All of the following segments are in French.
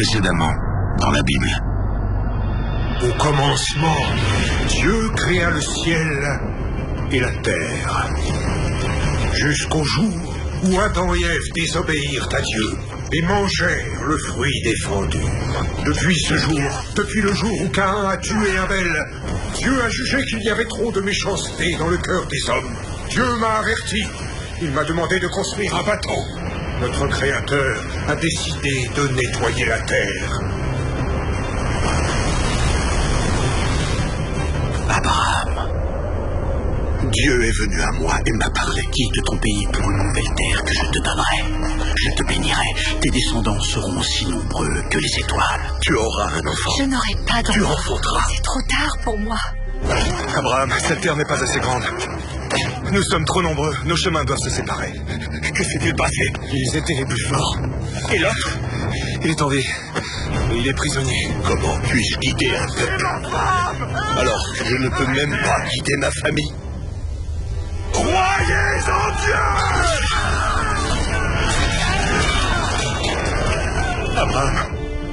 précédemment dans la Bible. Au commencement, Dieu créa le ciel et la terre. Jusqu'au jour où Adam et Ève désobéirent à Dieu et mangèrent le fruit défendu. Depuis ce jour, depuis le jour où Caïn a tué Abel, Dieu a jugé qu'il y avait trop de méchanceté dans le cœur des hommes. Dieu m'a averti. Il m'a demandé de construire un bateau. Notre Créateur a décidé de nettoyer la terre. Abraham, Dieu est venu à moi et m'a parlé. Quitte ton pays pour une nouvelle terre que je te donnerai. Je te bénirai. Tes descendants seront aussi nombreux que les étoiles. Tu auras un enfant. Je n'aurai pas d'enfant. Tu enfanteras. C'est trop tard pour moi. Abraham, cette terre n'est pas assez grande. Nous sommes trop nombreux. Nos chemins doivent se séparer. Que s'est-il passé? Ils étaient les plus forts. Et l'autre? Il est en vie. Il est prisonnier. Comment puis-je quitter un peuple alors que je ne peux même pas quitter ma famille? Croyez en Dieu! Abraham,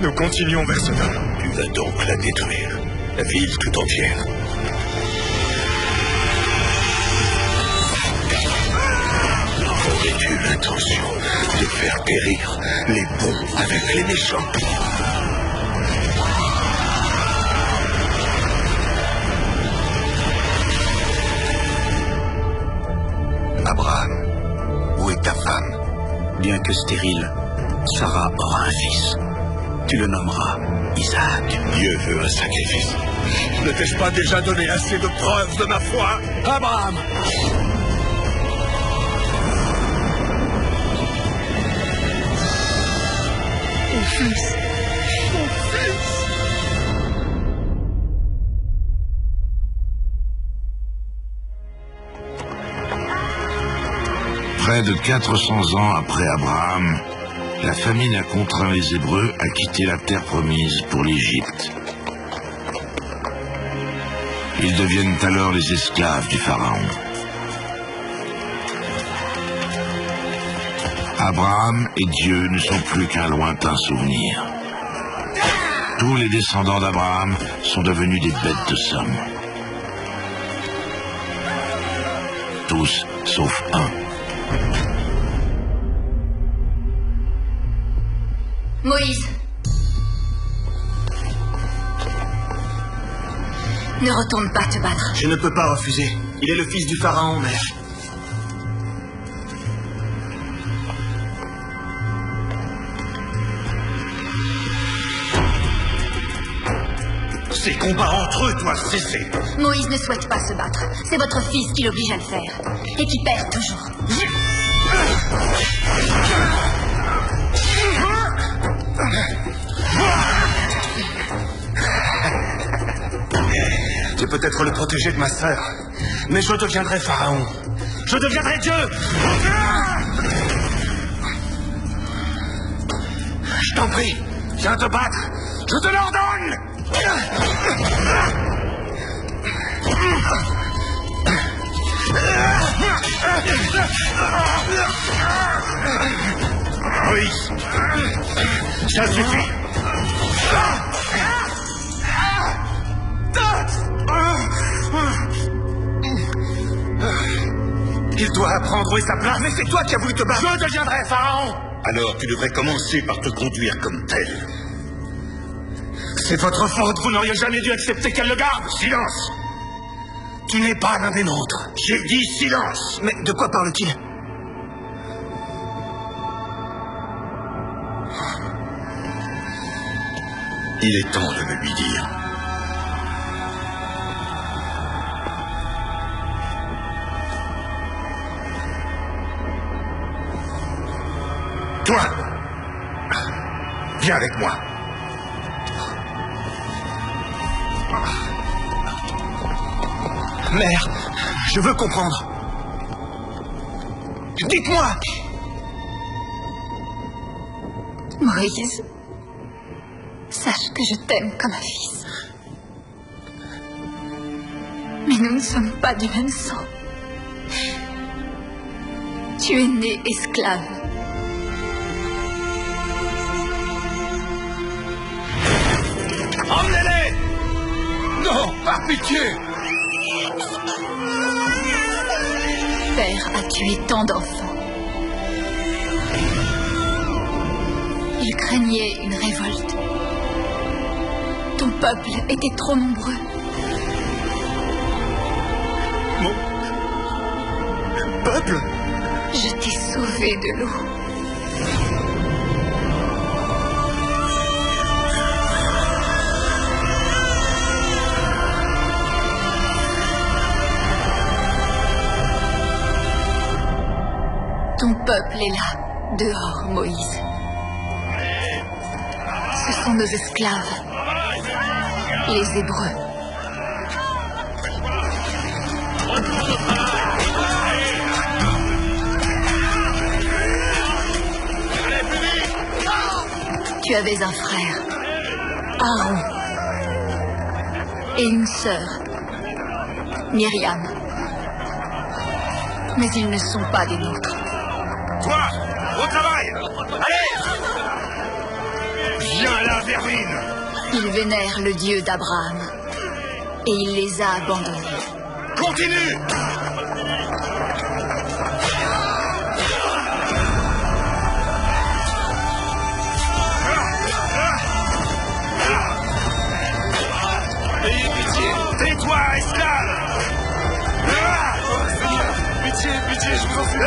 nous continuons vers Sodome. Tu vas donc la détruire, la ville tout entière. Aurais-tu l'intention de faire périr les bons avec les méchants? Abraham, où est ta femme? Bien que stérile, Sarah aura un fils. Tu le nommeras Isaac. Dieu veut un sacrifice. Ne t'ai-je pas déjà donné assez de preuves de ma foi, Abraham? Mon fils. Mon fils! Près de 400 ans après Abraham, la famine a contraint les Hébreux à quitter la terre promise pour l'Égypte. Ils deviennent alors les esclaves du Pharaon. Abraham et Dieu ne sont plus qu'un lointain souvenir. Tous les descendants d'Abraham sont devenus des bêtes de somme. Tous, sauf un. Moïse. Ne retourne pas te battre. Je ne peux pas refuser. Il est le fils du pharaon, mère. Ces combats entre eux doivent cesser. Moïse ne souhaite pas se battre. C'est votre fils qui l'oblige à le faire. Et qui perd toujours. Tu es peut-être le protégé de ma sœur, mais je deviendrai pharaon. Je deviendrai Dieu. Je t'en prie, viens te battre. Je te l'ordonne. Oui, ça suffit. Il doit apprendre où est sa place. Mais c'est toi qui as voulu te battre. Je deviendrai pharaon. Alors tu devrais commencer par te conduire comme tel. C'est votre faute. Vous n'auriez jamais dû accepter qu'elle le garde. Silence. Tu n'es pas l'un des nôtres. J'ai dit silence. Mais de quoi parle-t-il? Il est temps de me lui dire. Toi, viens avec moi. Mère, je veux comprendre. Dites-moi. Moïse, sache que je t'aime comme un fils. Mais nous ne sommes pas du même sang. Tu es né esclave. Emmenez-les! Non, par pitié! Père a tué tant d'enfants. Il craignait une révolte. Ton peuple était trop nombreux. Mon peuple? Je t'ai sauvé de l'eau. Ton peuple est là, dehors, Moïse. Ce sont nos esclaves, les Hébreux. Tu avais un frère, Aaron, et une sœur, Myriam. Mais ils ne sont pas des nôtres. Toi, au travail! Allez! Viens là, vermine! Ils vénèrent le Dieu d'Abraham, et il les a abandonnés. Continue! Ayez pitié! Tais-toi, esclave! Oh, Seigneur! Pitié, pitié, je vous en prie!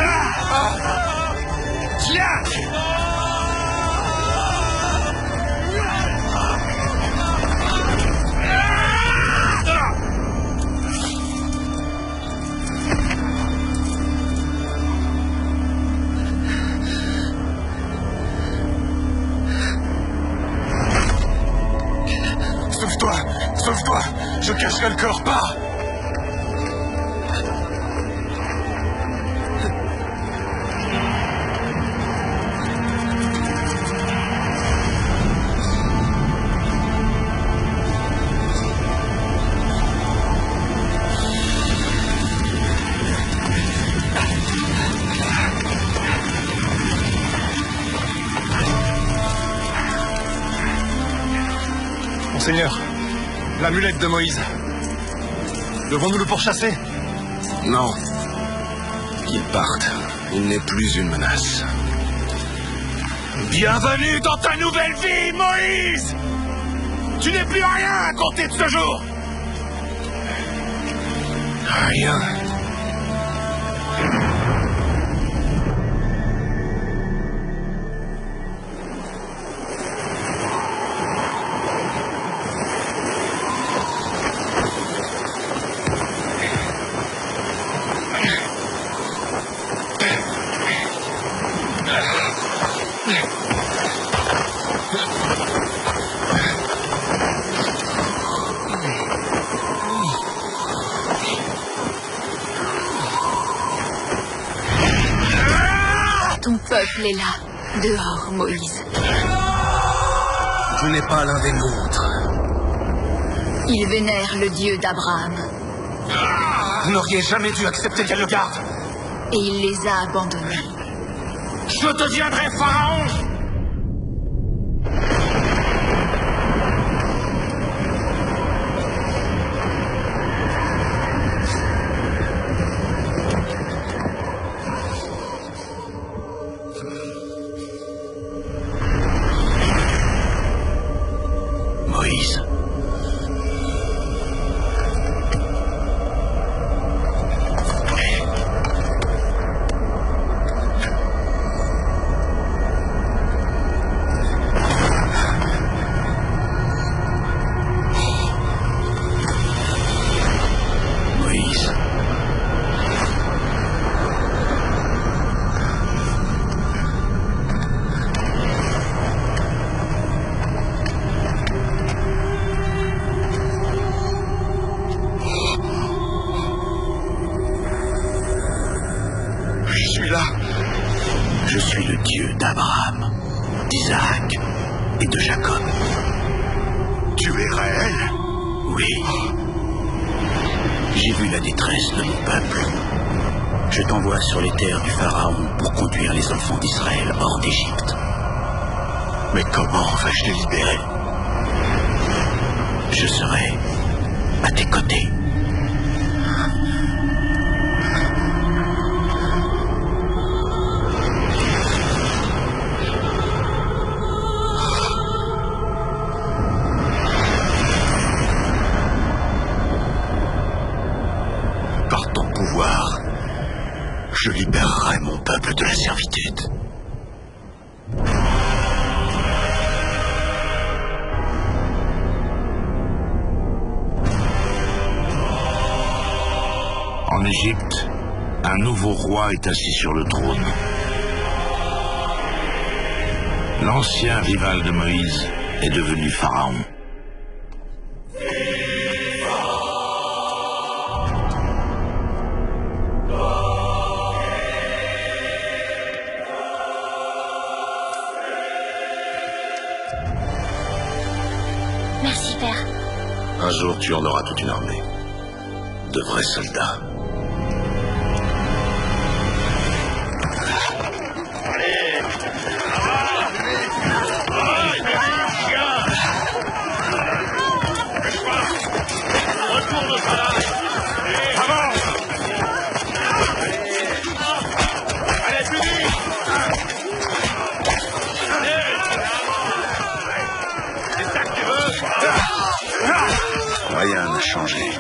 Tiens! Sauve-toi! Sauve-toi! Je cacherai le corps, pas! Monseigneur, l'amulette de Moïse. Devons-nous le pourchasser? Non. Qu'il parte. Il n'est plus une menace. Bienvenue dans ta nouvelle vie, Moïse! Tu n'es plus rien à compter de ce jour! Rien. Ton peuple est là, dehors, Moïse. Tu n'es pas l'un des nôtres. Ils vénèrent le Dieu d'Abraham, Vous n'auriez jamais dû accepter qu'elle le garde! et il les a abandonnés. Je deviendrai pharaon! Moïse. Moïse. Je suis là! Je suis le Dieu d'Abraham, d'Isaac et de Jacob. Tu es réel? Oui. J'ai vu la détresse de mon peuple. Je t'envoie sur les terres du Pharaon pour conduire les enfants d'Israël hors d'Égypte. Mais comment vais-je les libérer? Je serai à tes côtés. Par ton pouvoir, je libérerai mon peuple de la servitude. En Égypte, un nouveau roi est assis sur le trône. L'ancien rival de Moïse est devenu pharaon. Merci, père. Un jour, tu en auras toute une armée. De vrais soldats. Rien n'a changé.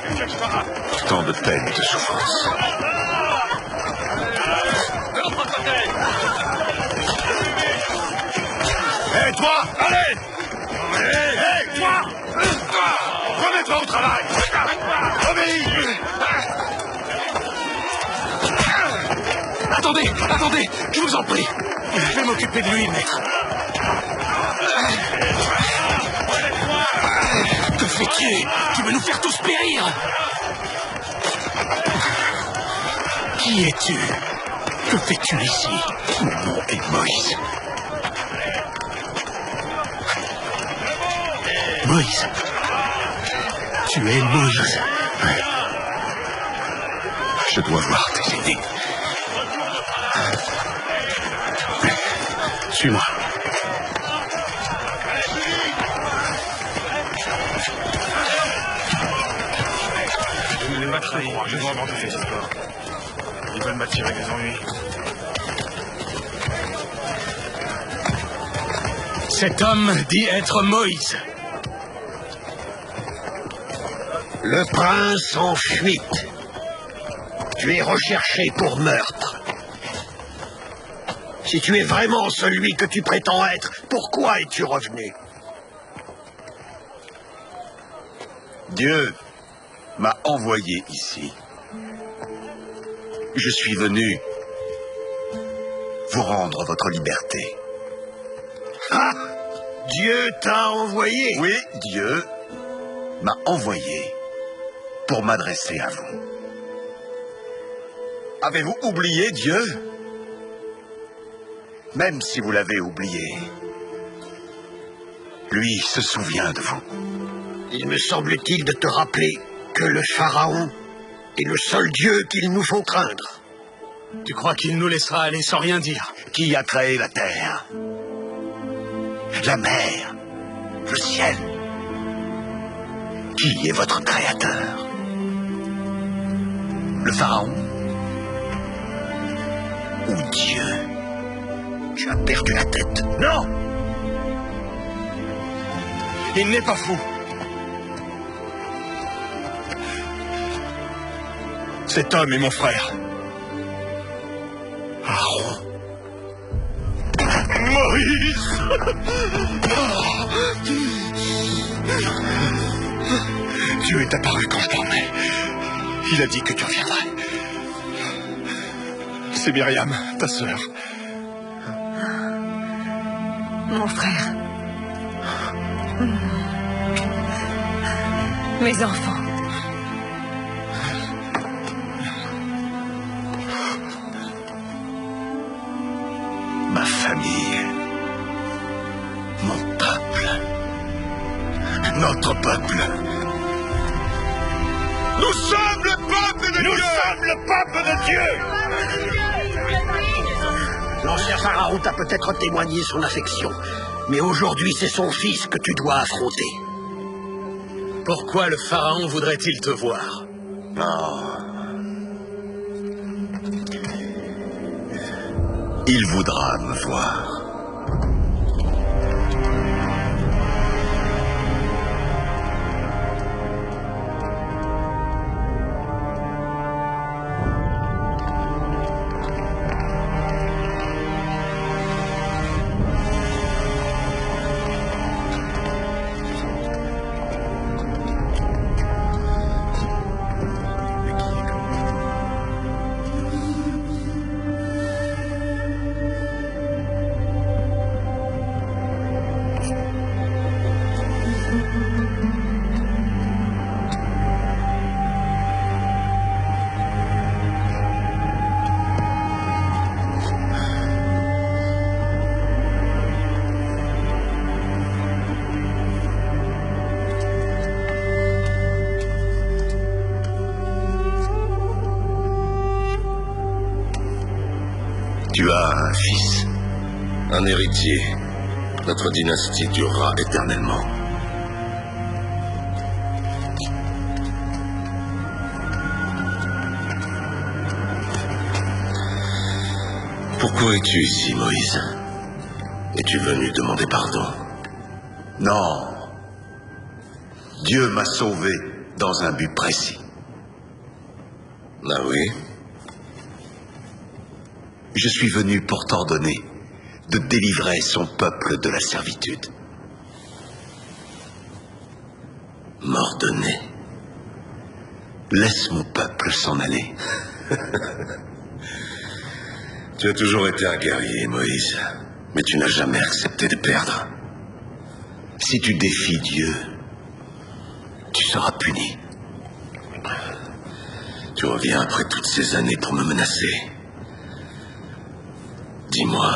Tant de peine et de souffrance. Hé, toi! Allez! Hé, toi! Remets-toi au travail! Obéis! Attendez, je vous en prie. Je vais m'occuper de lui, maître. Que fais-tu? Tu veux nous faire tous périr? Qui es-tu? Que fais-tu ici? Mon nom est Moïse. Moïse. Tu es Moïse. Ouais. Je dois voir tes aînés. Suis-moi. Je vais pas trahir, je dois inventer ces histoires. Ils veulent m'attirer des ennuis. Cet homme dit être Moïse. Le prince en fuite. Tu es recherché pour meurtre. Si tu es vraiment celui que tu prétends être, pourquoi es-tu revenu? Dieu m'a envoyé ici. Je suis venu vous rendre votre liberté. Ah! Dieu t'a envoyé? Oui, Dieu m'a envoyé pour m'adresser à vous. Avez-vous oublié Dieu? Même si vous l'avez oublié, lui se souvient de vous. Il me semble-t-il de te rappeler que le Pharaon est le seul Dieu qu'il nous faut craindre. Tu crois qu'il nous laissera aller sans rien dire? Qui a créé la terre? La mer? Le ciel? Qui est votre créateur? Le Pharaon? Ou Dieu? Tu as perdu la tête. Non! Il n'est pas fou. Cet homme est mon frère. Aaron. Moïse! Dieu est apparu quand je dormais. Il a dit que tu reviendrais. C'est Myriam, ta sœur. Mon frère. Mes enfants. Ma famille. Mon peuple. Notre peuple. Nous sommes le peuple de Dieu! Nous sommes le peuple de Dieu! L'ancien Pharaon t'a peut-être témoigné son affection, mais aujourd'hui c'est son fils que tu dois affronter. Pourquoi le pharaon voudrait-il te voir? Non. Il voudra me voir. Tu as un fils, un héritier. Notre dynastie durera éternellement. Pourquoi es-tu ici, Moïse? Es-tu venu demander pardon? Non. Dieu m'a sauvé dans un but précis. Ah oui? Je suis venu pour t'ordonner de délivrer son peuple de la servitude. M'ordonner? Laisse mon peuple s'en aller. Tu as toujours été un guerrier, Moïse, mais tu n'as jamais accepté de perdre. Si tu défies Dieu, tu seras puni. Tu reviens après toutes ces années pour me menacer. Dis-moi,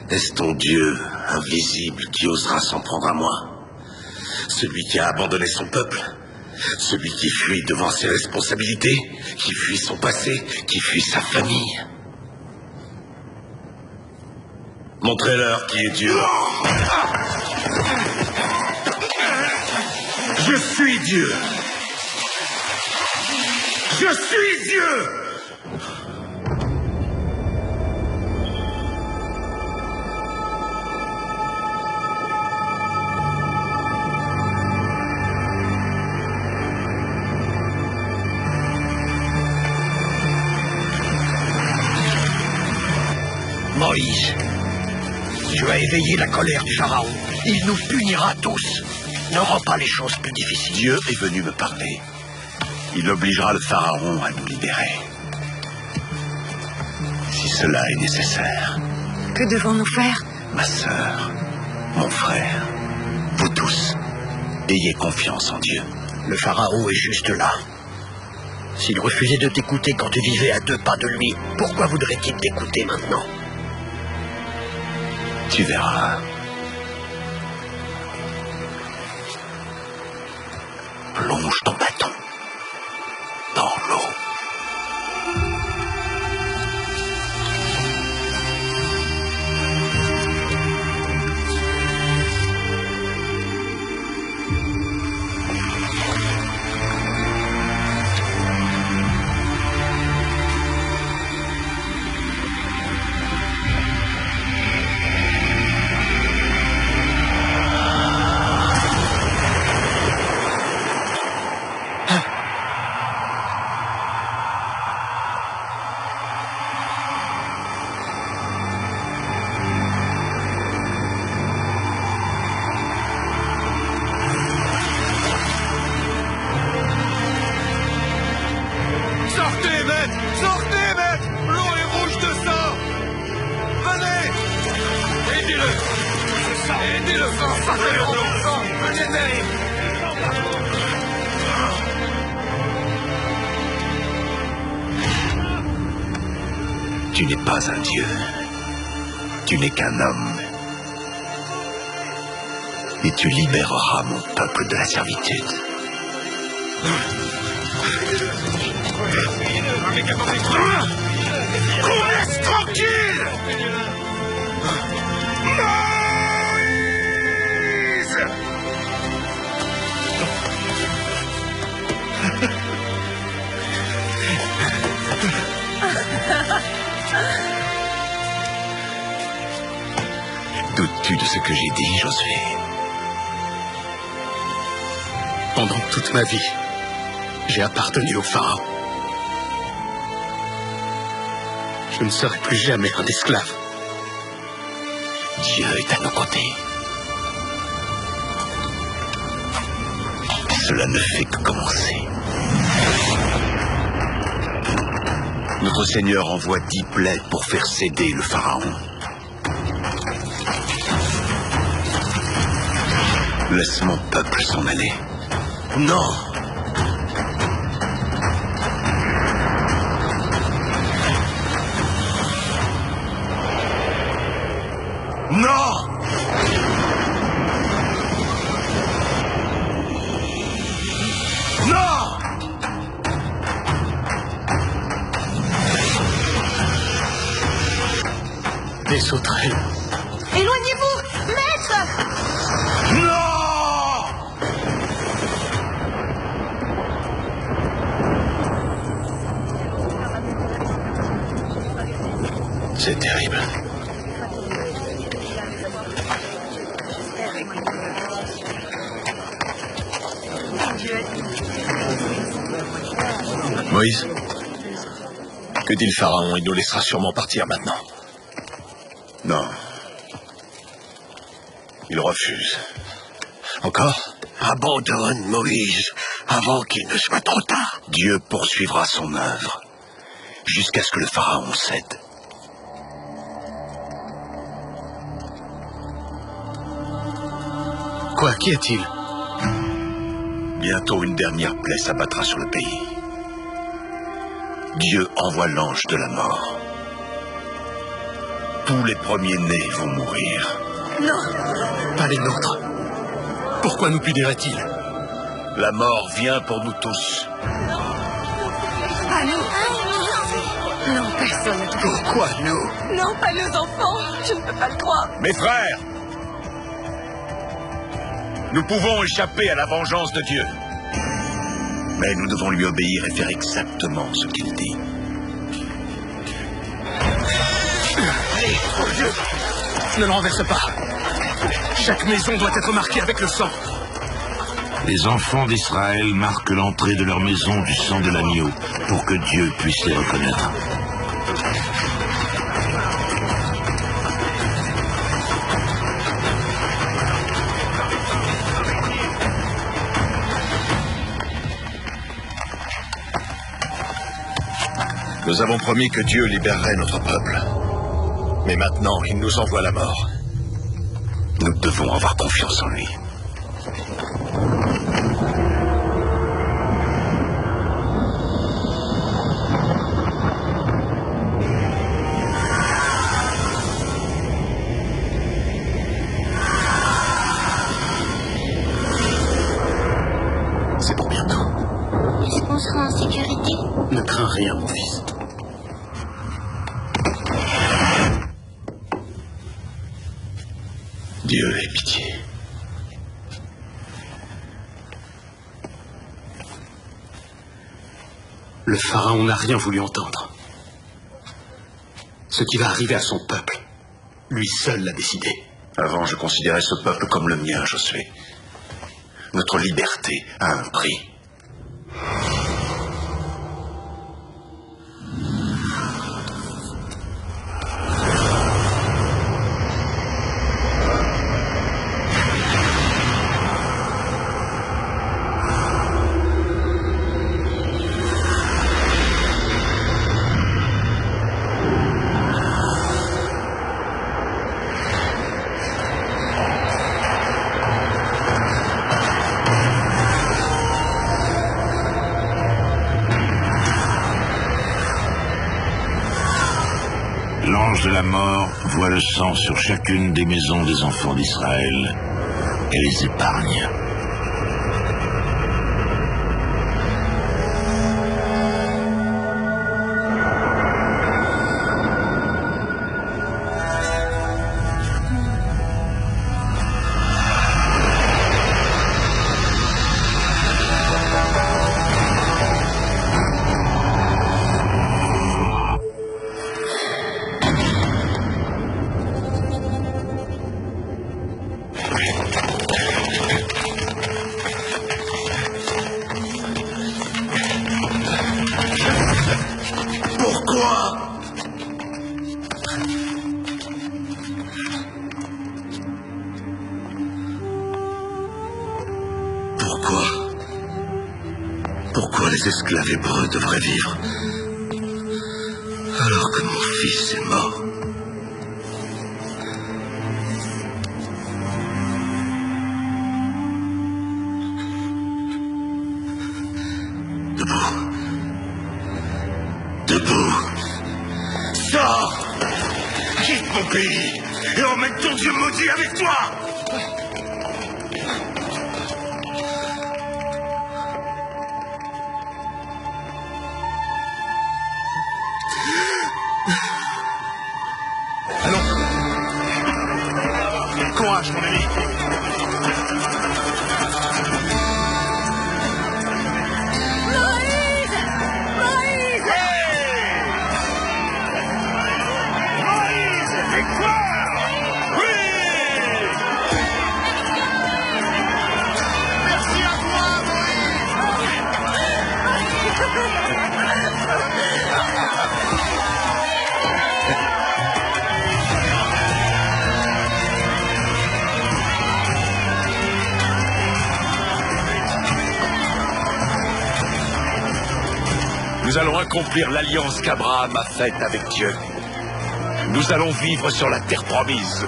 est-ce ton Dieu invisible qui osera s'en prendre à moi? Celui qui a abandonné son peuple? Celui qui fuit devant ses responsabilités? Qui fuit son passé? Qui fuit sa famille? Montrez-leur qui est Dieu. Je suis Dieu. Je suis Dieu. Moïse, tu as éveillé la colère du pharaon. Il nous punira tous. Ne rends pas les choses plus difficiles. Dieu est venu me parler. Il obligera le pharaon à nous libérer. Si cela est nécessaire. Que devons-nous faire? Ma sœur, mon frère, vous tous, ayez confiance en Dieu. Le pharaon est juste là. S'il refusait de t'écouter quand tu vivais à 2 pas de lui, pourquoi voudrait-il t'écouter maintenant? Tu verras. Plonge ton bâton dans l'eau. Tu n'es pas un dieu. Tu n'es qu'un homme. Et tu libéreras mon peuple de la servitude. Qu'on laisse tranquille! Moïse! plus de ce que j'ai dit, Josué? Pendant toute ma vie, j'ai appartenu au Pharaon. Je ne serai plus jamais un esclave. Dieu est à nos côtés. Cela ne fait que commencer. Notre Seigneur envoie 10 plaies pour faire céder le Pharaon. Laisse mon peuple s'en aller. Non! Non! Non! Des sauterelles. Éloignez-vous, maître! Non! C'est terrible. Moïse, que dit le Pharaon? Il nous laissera sûrement partir maintenant. Non. Il refuse. Encore? Abandonne Moïse avant qu'il ne soit trop tard. Dieu poursuivra son œuvre jusqu'à ce que le Pharaon cède. Quoi? Qu'y a-t-il? Bientôt une dernière plaie s'abattra sur le pays. Dieu envoie l'ange de la mort. Tous les premiers-nés vont mourir. Non! Pas les nôtres. Pourquoi nous punirait-il? La mort vient pour nous tous. Pas nous! Non, personne ne te peut. Pourquoi nous? Non, pas nos enfants! Je ne peux pas le croire! Mes frères, nous pouvons échapper à la vengeance de Dieu. Mais nous devons lui obéir et faire exactement ce qu'il dit. Allez, oh Dieu! Ne le renverse pas. Chaque maison doit être marquée avec le sang. Les enfants d'Israël marquent l'entrée de leur maison du sang de l'agneau pour que Dieu puisse les reconnaître. Nous avons promis que Dieu libérerait notre peuple. Mais maintenant, il nous envoie la mort. Nous devons avoir confiance en lui. C'est pour bientôt. Est-ce qu'on sera en sécurité? Ne crains rien, mon fils. Dieu ait pitié. Le Pharaon n'a rien voulu entendre. Ce qui va arriver à son peuple, lui seul l'a décidé. Avant, je considérais ce peuple comme le mien, Josué. Notre liberté a un prix. L'ange de la mort voit le sang sur chacune des maisons des enfants d'Israël et les épargne. Pourquoi? Pourquoi les esclaves hébreux devraient vivre alors que mon fils est mort? Debout. Sors! Quitte mon pays et emmène ton Dieu maudit avec toi! Courage, mon ami. Moïse! Moïse! Moïse, victoire! Oui! Merci à toi, Nous allons accomplir l'alliance qu'Abraham a faite avec Dieu. Nous allons vivre sur la terre promise,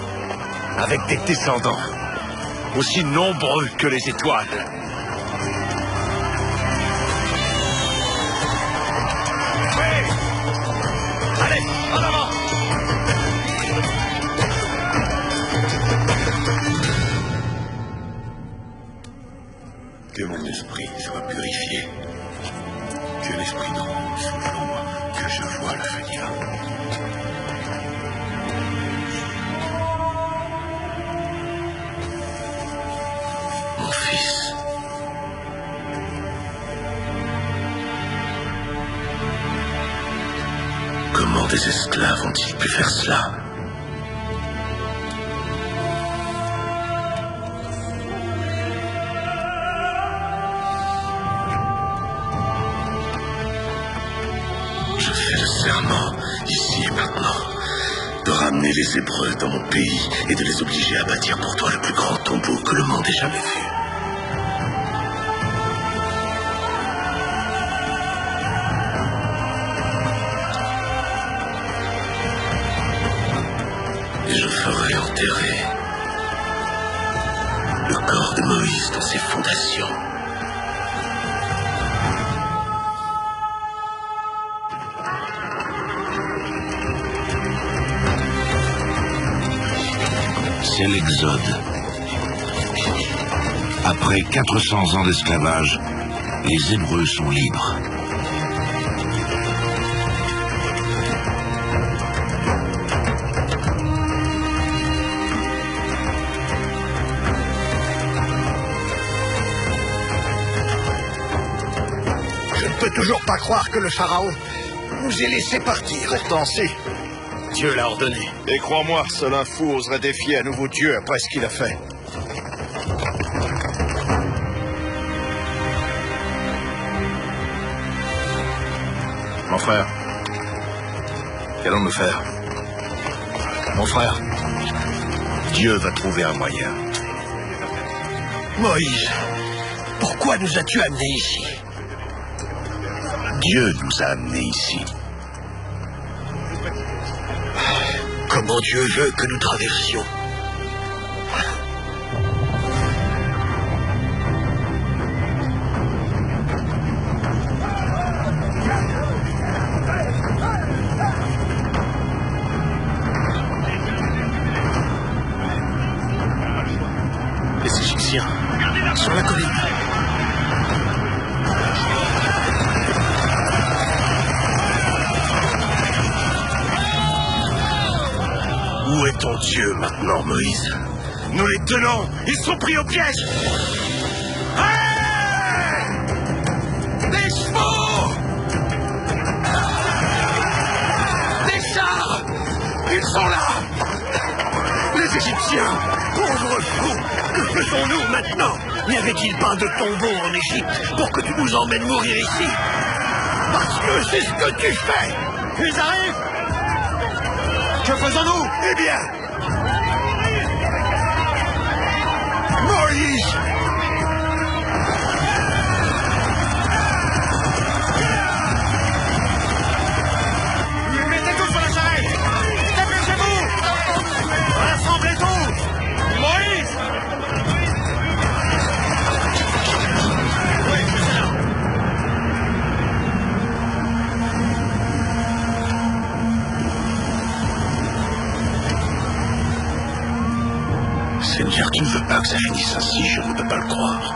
avec des descendants aussi nombreux que les étoiles. Oui! Allez, en avant! Que mon esprit soit purifié. Que l'esprit d'en haut souffle en moi, que je voie l'avenir. Mon fils. Comment des esclaves ont-ils pu faire cela? Je fais le serment, ici et maintenant, de ramener les Hébreux dans mon pays et de les obliger à bâtir pour toi le plus grand tombeau que le monde ait jamais vu. Et je ferai enterrer le corps de Moïse dans ses fondations. C'est l'Exode. Après 400 ans d'esclavage, les Hébreux sont libres. Je ne peux toujours pas croire que le pharaon nous ait laissé partir. Pourtant, si. Dieu l'a ordonné. Et crois-moi, seul un fou oserait défier à nouveau Dieu après ce qu'il a fait. Mon frère, qu'allons-nous faire? Mon frère, Dieu va trouver un moyen. Moïse, pourquoi nous as-tu amenés ici? Dieu nous a amenés ici. Comment Dieu veut que nous traversions? Les Égyptiens, Sur la colline. Où est ton Dieu maintenant, Moïse? nous les tenons. Ils sont pris au piège. Hey! Des chevaux! Des chars! Ils sont là! Les Égyptiens! Pauvre fou, que faisons-nous maintenant? N'y avait-il pas de tombeau en Égypte pour que tu nous emmènes mourir ici? Parce que c'est ce que tu fais. Ils arrivent. Que faisons-nous? Eh bien, Moïse! Mettez tout sur la charrette! Dépêchez-vous! Rassemblez tout! Moïse! Oui, c'est ça. Seigneur, tu ne veux pas que ça finisse ainsi, je ne peux pas le croire.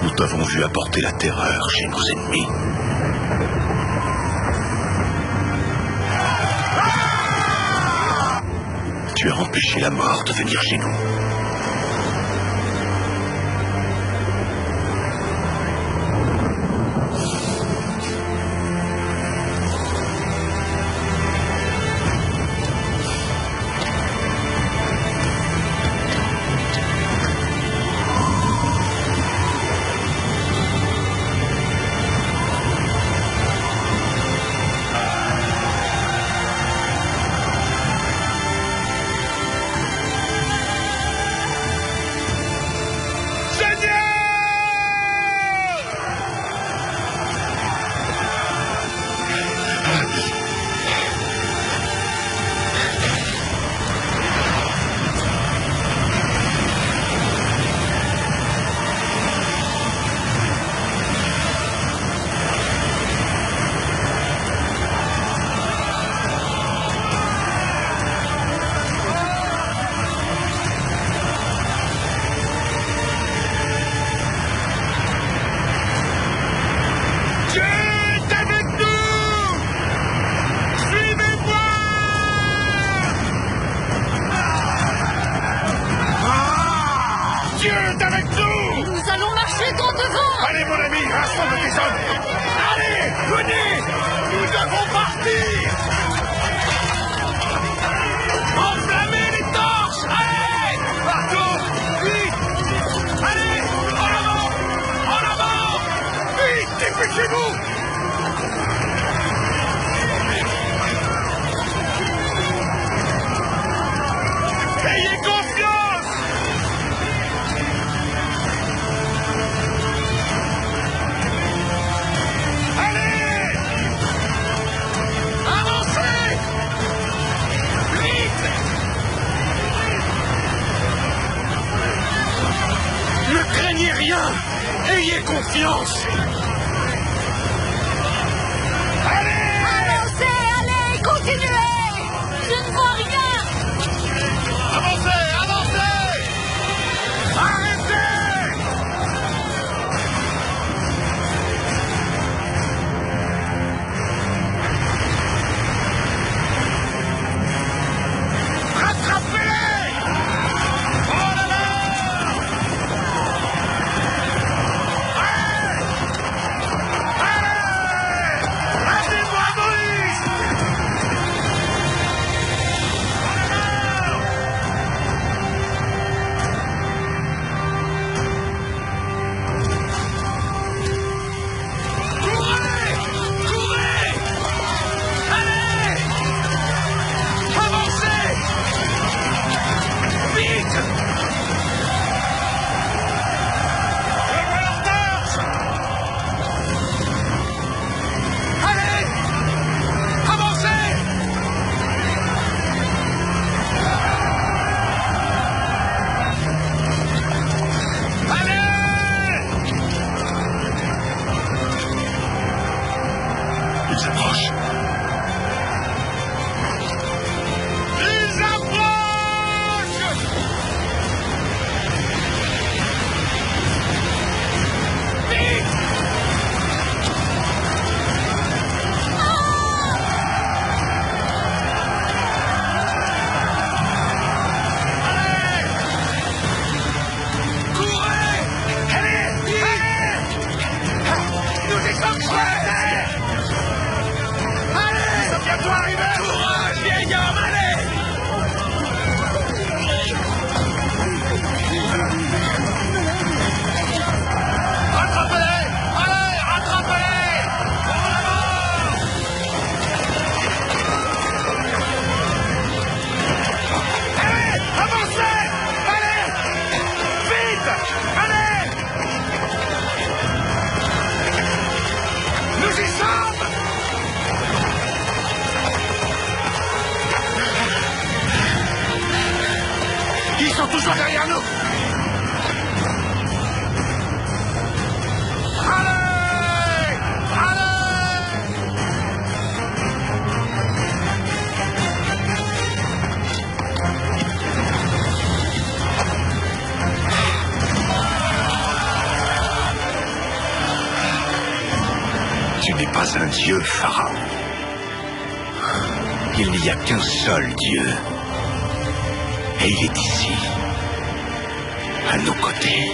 Nous t'avons vu apporter la terreur chez nos ennemis. Tu as empêché la mort de venir chez nous. Allez, mon ami, rassemble tes hommes. Allez, venez, nous devons partir. Enflammez les torches. Allez, partout, vite. Allez, en avant, vite, dépêchez-vous. Ayez confiance. Ne craignez rien. Ayez confiance. Allez! Avancez, allez, continuez. Je ne vois rien. Avancez, avancez! Arrêtez! Rattrapez-les! Oh là là! Allez! Rendez-moi Moïse! Ils sont toujours derrière nous. Allez! Allez! Tu n'es pas un dieu, Pharaon. Il n'y a qu'un seul Dieu. Et il est ici, à nos côtés.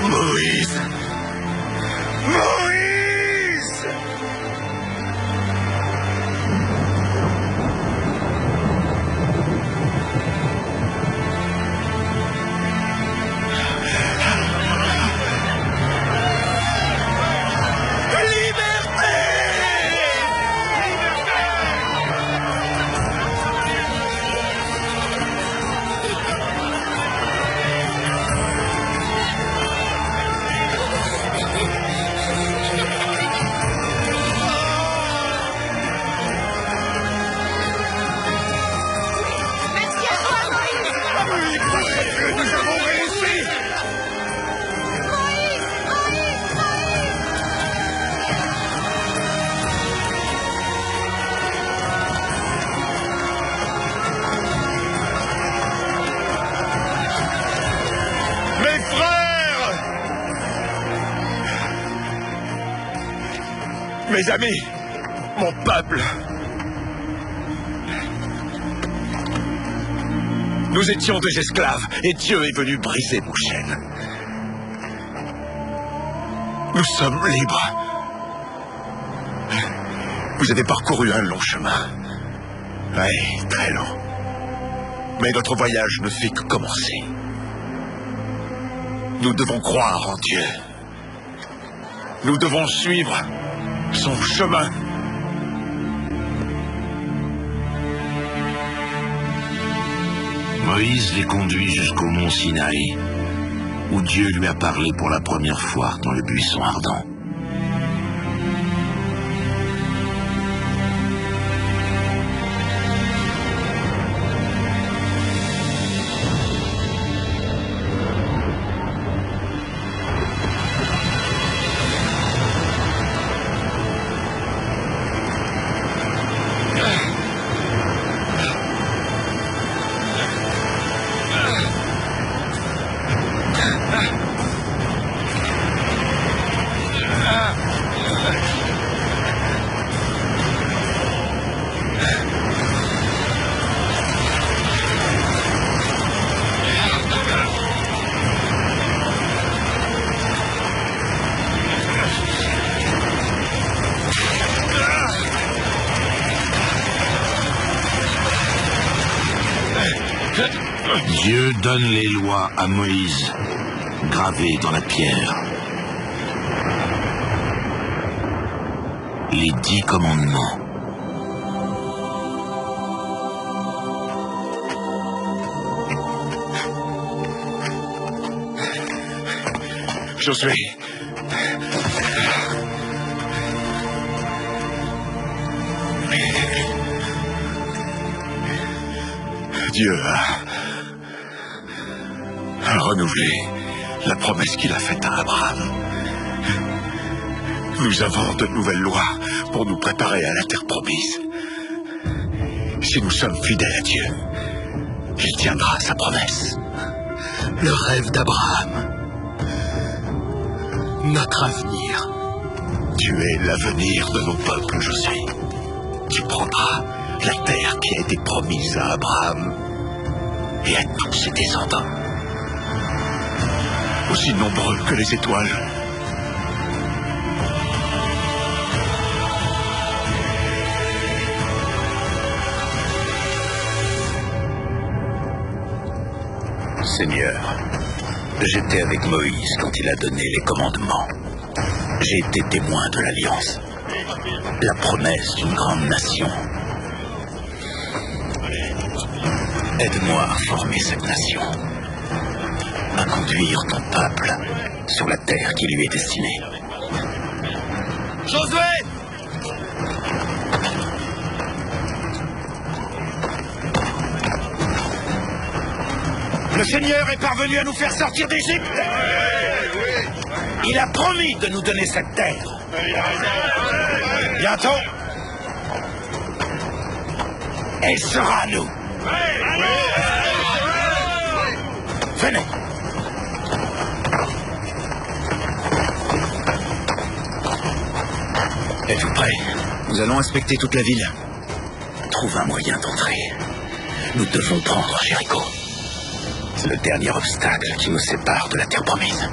Moïse! Moïse! Nous avons réussi! Mes frères! Mes amis! Mon peuple! Nous étions des esclaves, et Dieu est venu briser nos chaînes. Nous sommes libres. Vous avez parcouru un long chemin. Oui, très long. Mais notre voyage ne fait que commencer. Nous devons croire en Dieu. Nous devons suivre son chemin. Moïse les conduit jusqu'au mont Sinaï, où Dieu lui a parlé pour la première fois dans le buisson ardent. Dieu donne les lois à Moïse, gravées dans la pierre. Les 10 commandements. Josué. Dieu a renouvelé la promesse qu'il a faite à Abraham. Nous avons de nouvelles lois pour nous préparer à la terre promise. Si nous sommes fidèles à Dieu, il tiendra sa promesse. Le rêve d'Abraham. Notre avenir. Tu es l'avenir de nos peuples, Josué. Tu prendras la terre qui a été promise à Abraham et à tous ses descendants. Aussi nombreux que les étoiles. Seigneur, j'étais avec Moïse quand il a donné les commandements. J'ai été témoin de l'Alliance, la promesse d'une grande nation. Aide-moi à former cette nation, à conduire ton peuple sur la terre qui lui est destinée. Josué! Le Seigneur est parvenu à nous faire sortir d'Égypte. Il a promis de nous donner cette terre. Bientôt, elle sera à nous. Venez. Êtes-vous prêts? Nous allons inspecter toute la ville. Trouve un moyen d'entrer. Nous devons prendre Jéricho. C'est le dernier obstacle qui nous sépare de la terre promise.